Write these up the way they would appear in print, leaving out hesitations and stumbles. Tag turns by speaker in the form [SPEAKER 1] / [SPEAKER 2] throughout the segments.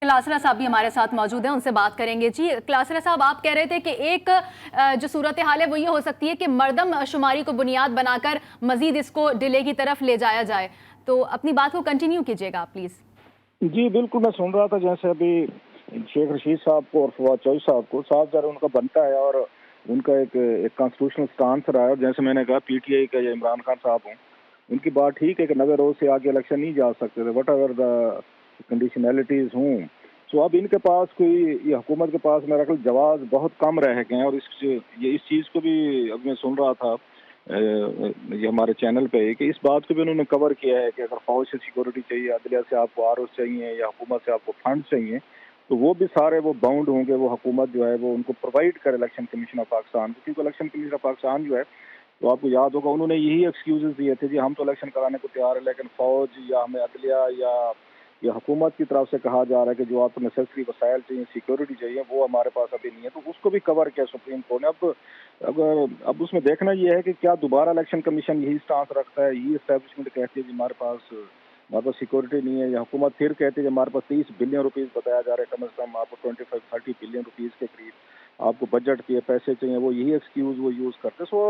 [SPEAKER 1] क्लासरा साहब भी हमारे साथ मौजूद हैं, उनसे बात करेंगे। जी क्लासरा साहब, आप कह रहे थे कि एक जो सूरत हाल है वो ये हो सकती है कि मर्दम शुमारी को बुनियाद बनाकर मजीद इसको डिले की तरफ ले जाया जाए, तो अपनी बात को कंटिन्यू कीजिएगा आप प्लीज।
[SPEAKER 2] जी बिल्कुल, मैं सुन रहा था जैसे अभी शेख रशीद साहब को और फवाद चौधरी साहब को साफ जरा उनका बनता है और उनका एक कॉन्स्टिट्यूशनल स्टांस रहा है। और जैसे मैंने कहा पीटीआई का या इमरान खान साहब हूँ, उनकी बात ठीक है कि 90 रोज से आगे इलेक्शन नहीं जा सकते थे, वट एवर द कंडीशनैलिटीज हूँ। तो अब इनके पास कोई, ये हुकूमत के पास मेरा ख्याल जवाब बहुत कम रह गए हैं। और इस चीज़ को भी अब मैं सुन रहा था ये हमारे चैनल पे कि इस बात को भी उन्होंने कवर किया है कि अगर फौज से सिक्योरिटी चाहिए, अदलिया से आपको आरओ चाहिए या हुकूमत से आपको फंड चाहिए, तो वो भी सारे वो बाउंड होंगे, वो हुकूमत जो है वो उनको प्रोवाइड करे इलेक्शन कमीशन ऑफ पाकिस्तान को। क्योंकि इलेक्शन कमीशन ऑफ पाकिस्तान जो है, तो आपको याद होगा उन्होंने यही एक्सक्यूजेस दिए थे, जी हम तो इलेक्शन कराने को तैयार है लेकिन फौज या हमें अदलिया या हुकूमत की तरफ से कहा जा रहा है कि जो आपको नेसेसरी वसाइल चाहिए, सिक्योरिटी चाहिए, वो हमारे पास अभी नहीं है। तो उसको भी कवर किया सुप्रीम कोर्ट ने। अब उसमें देखना ये है कि क्या दोबारा इलेक्शन कमीशन यही स्टांस रखता है, यही एस्टेब्लिशमेंट कहती है कि हमारे पास सिक्योरिटी नहीं है, या हुकूमत फिर कहती है कि हमारे पास 30 बिलियन रुपीस बताया जा रहा है, कम से कम आपको 25-30 बिलियन रुपीस के करीब आपको बजट के पैसे चाहिए, वो यही एक्सक्यूज वो यूज करते। सो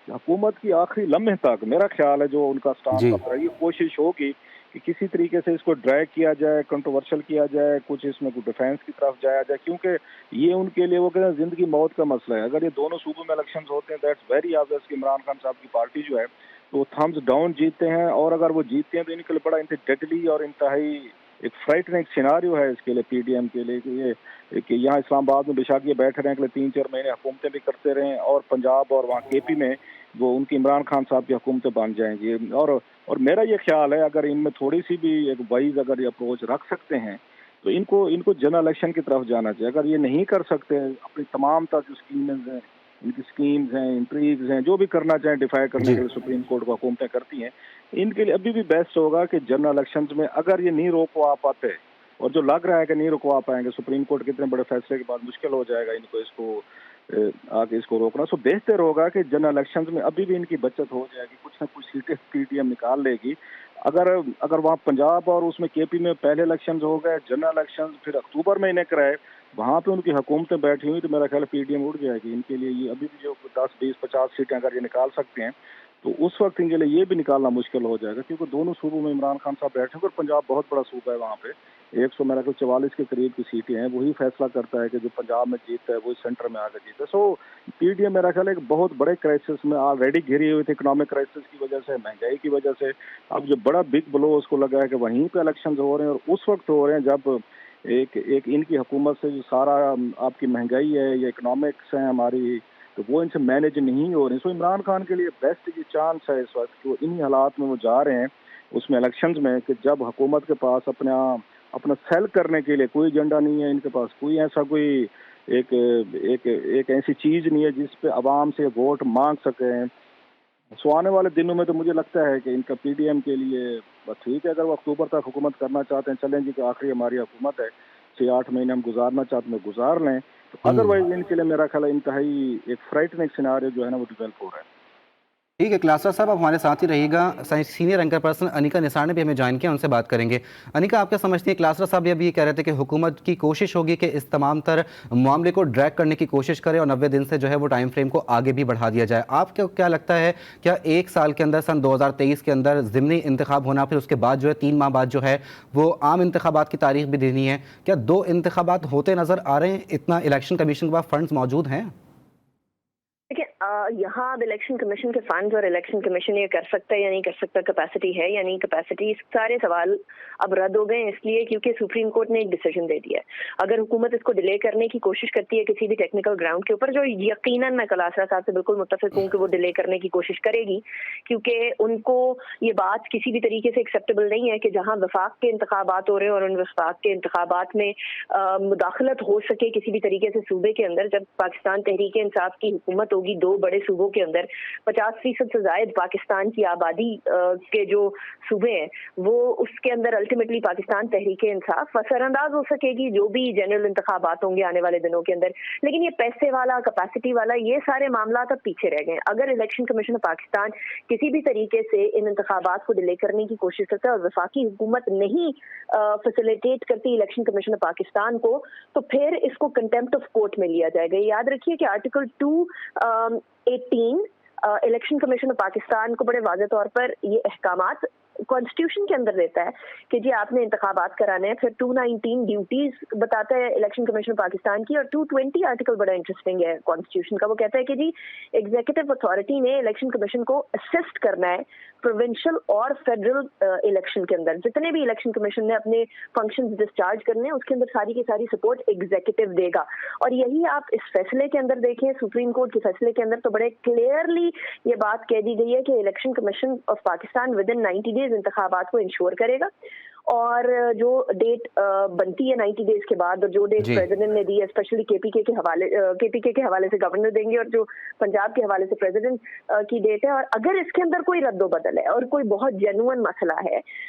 [SPEAKER 2] हुकूमत की आखिरी लम्हे तक मेरा ख्याल है जो उनका स्टांस
[SPEAKER 3] जी।
[SPEAKER 2] अब रही कोशिश होगी कि किसी तरीके से इसको ड्रैग किया जाए, कंट्रोवर्शियल किया जाए, कुछ इसमें कुछ डिफेंस की तरफ जाया जाए, क्योंकि ये उनके लिए वो कहते हैं जिंदगी मौत का मसला है। अगर ये दोनों सूबों में इलेक्शंस होते हैं, दैट्स वेरी ऑब्वियस कि इमरान खान साहब की पार्टी जो है तो थम्स डाउन जीतते हैं। और अगर वो जीतते हैं तो इनके लिए बड़ा डेडली और इंतहाई एक फ्राइटनिंग सिनारियो है इसके लिए, पीडीएम के लिए, कि यहाँ इस्लामाबाद में बेशक ये बैठे रहे अगले 3-4 महीने, हुकूमतें भी करते रहें, और पंजाब और वहाँ केपी में वो उनकी इमरान खान साहब की हुकूमतें बन जाएंगी। और मेरा ये ख्याल है अगर इनमें थोड़ी सी भी एक वाइज अगर ये अप्रोच रख सकते हैं तो इनको जनरल इलेक्शन की तरफ जाना चाहिए। अगर ये नहीं कर सकते, अपनी तमाम तरह जो स्कीम्स हैं, इनकी स्कीम्स हैं, इंट्रीग्स हैं, जो भी करना चाहें डिफाई करने
[SPEAKER 3] जी।
[SPEAKER 2] के लिए सुप्रीम कोर्ट को हुकूमतें करती हैं, इनके लिए अभी भी बेस्ट होगा कि जनरल इलेक्शंस में अगर ये नहीं रोकवा पाते, और जो लग रहा है कि नहीं रुकवा पाएंगे, सुप्रीम कोर्ट के इतने बड़े फैसले के बाद मुश्किल हो जाएगा इनको आगे इसको रोकना। सो बेहतर होगा कि जनरल इलेक्शंस में अभी भी इनकी बचत हो जाएगी, कुछ ना कुछ सीटें पीटीएम निकाल लेगी। अगर वहाँ पंजाब और उसमें केपी में पहले इलेक्शंस हो गए, जनरल इलेक्शंस फिर अक्टूबर महीने कराए, वहाँ पे उनकी हुकूमतें बैठी हुई, तो मेरा ख्याल पीडीएम उड़ जाएगी। इनके लिए ये अभी भी जो 10-20-50 सीटें अगर ये निकाल सकते हैं तो उस वक्त इनके लिए ये भी निकालना मुश्किल हो जाएगा, क्योंकि दोनों सूबों में इमरान खान साहब बैठे हैं और पंजाब बहुत बड़ा सूबा है, वहाँ पे 100 मेरा ख्याल 44 के करीब की सीटें हैं। वही फैसला करता है कि जो पंजाब में जीतता है वही सेंटर में आकर जीतता है। सो पीडीएम मेरा ख्याल एक बहुत बड़े क्राइसिस में ऑलरेडी घिरी हुई थी, इकोनॉमिक क्राइसिस की वजह से, महंगाई की वजह से। अब जो बड़ा बिग ब्लो उसको लगा है कि वहीं पे इलेक्शन हो रहे हैं, और उस वक्त हो रहे हैं जब एक इनकी हुकूमत से जो सारा आपकी महंगाई है या इकोनॉमिक्स है हमारी, तो वो इनसे मैनेज नहीं हो रही। सो इमरान खान के लिए बेस्ट ये चांस है इस वक्त कि वो इन्हीं हालात में वो जा रहे हैं उसमें इलेक्शंस में, कि जब हुकूमत के पास अपना सेल करने के लिए कोई एजेंडा नहीं है, इनके पास कोई ऐसा कोई एक एक एक ऐसी चीज नहीं है जिस पे आवाम से वोट मांग सकें। सो आने वाले दिनों में तो मुझे लगता है कि इनका पीडीएम के लिए बस ठीक है, अगर वो अक्टूबर तक हुकूमत करना चाहते हैं, चलें जी कि आखिरी हमारी हुकूमत है, 6-8 महीने हम गुजारना चाहते हैं गुजार लें। तो अदरवाइज इनके लिए मेरा ख्याल इंतहाई एक फ्राइटनिंग सिनारियो जो है ना वो डेवलप हो रहा है।
[SPEAKER 3] ठीक है क्लासर साहब, आप हमारे साथ ही रहिएगा। Senior anchor person Anika Nisar ने भी हमें ज्वाइन किया, उनसे बात करेंगे। अनिका, आप क्या समझती हैं, क्लासर साहब अभी ये कह रहे थे कि हुकूमत की कोशिश होगी कि इस तमाम तर मामले को ड्रैग करने की कोशिश करे और 90 दिन से जो है वो टाइम फ्रेम को आगे भी बढ़ा दिया जाए। आपको क्या लगता है, क्या 1 साल के अंदर सन 2023 के अंदर ज़िमनी इंतखाब होना, फिर उसके बाद जो है 3 माह बाद जो है वो आम इंतखाबात की तारीख भी देनी है, क्या 2 इंतखाबात होते नज़र आ रहे हैं? इतना इलेक्शन कमीशन के पास फंड्स मौजूद हैं?
[SPEAKER 4] देखिए, यहाँ अब इलेक्शन कमीशन के फंड्स और इलेक्शन कमीशन ये कर सकता है या नहीं कर सकता, कैपेसिटी है या नहीं कैपेसिटी, सारे सवाल अब रद्द हो गए इसलिए क्योंकि सुप्रीम कोर्ट ने एक डिसीजन दे दिया है। अगर हुकूमत इसको डिले करने की कोशिश करती है किसी भी टेक्निकल ग्राउंड के ऊपर, जो यकीनन मैं कलासरा साहब से बिल्कुल मुत्तफिक हूँ कि वो डिले करने की कोशिश करेगी, क्योंकि उनको ये बात किसी भी तरीके से एक्सेप्टेबल नहीं है कि जहाँ वफाक के इंतखाबात हो रहे हैं और उन वफाक के इंतखाबात में मुदाखलत हो सके किसी भी तरीके से सूबे के अंदर, जब पाकिस्तान तहरीक इंसाफ की हुकूमत होगी 2 बड़े सूबों के अंदर 50% से ज्यादा पाकिस्तान की आबादी के जो सूबे हैं वो उसके अंदर अल्टीमेटली पाकिस्तान तहरीक इंसाफ असरअंदाज हो सकेगी जो भी जनरल इंतखाबात होंगे आने वाले दिनों के अंदर। लेकिन ये पैसे वाला, कैपेसिटी वाला, ये सारे मामला अब पीछे रह गए। अगर इलेक्शन कमीशन ऑफ पाकिस्तान किसी भी तरीके से इन इंतखाबात को डिले करने की कोशिश करता है और वफाकी हुकूमत नहीं फैसिलिटेट करती इलेक्शन कमीशन ऑफ पाकिस्तान को, तो फिर इसको कंटेम्प्ट ऑफ कोर्ट में लिया जाएगा। याद रखिए कि article 218 election commission of Pakistan को बड़े वाज़ेह तौर पर ये अहकामात कॉन्स्टिट्यूशन के अंदर देता है कि जी आपने इंतखाबात कराने हैं। फिर 219 ड्यूटीज बताता है इलेक्शन कमीशन ऑफ पाकिस्तान की, और 220 आर्टिकल बड़ा इंटरेस्टिंग है कॉन्स्टिट्यूशन का। वो कहता है कि जी एग्जीक्यूटिव अथॉरिटी ने इलेक्शन कमीशन को असिस्ट करना है प्रोविंशियल और फेडरल इलेक्शन के अंदर। जितने भी इलेक्शन कमीशन ने अपने फंक्शंस डिस्चार्ज करने हैं उसके अंदर सारी की सारी सपोर्ट एग्जीक्यूटिव देगा। और यही आप इस फैसले के अंदर देखें, सुप्रीम कोर्ट के फैसले के अंदर तो बड़े क्लियरली ये बात कह दी गई है कि election commission of Pakistan within 90 days इंतखाबात को इंश्योर करेगा, और जो डेट बनती है 90 डेज के बाद और जो डेट प्रेसिडेंट ने दी है, स्पेशली केपीके के हवाले से गवर्नर देंगे और जो पंजाब के हवाले से प्रेसिडेंट की डेट है। और अगर इसके अंदर कोई रद्दो बदल है और कोई बहुत जेन्युइन मसला है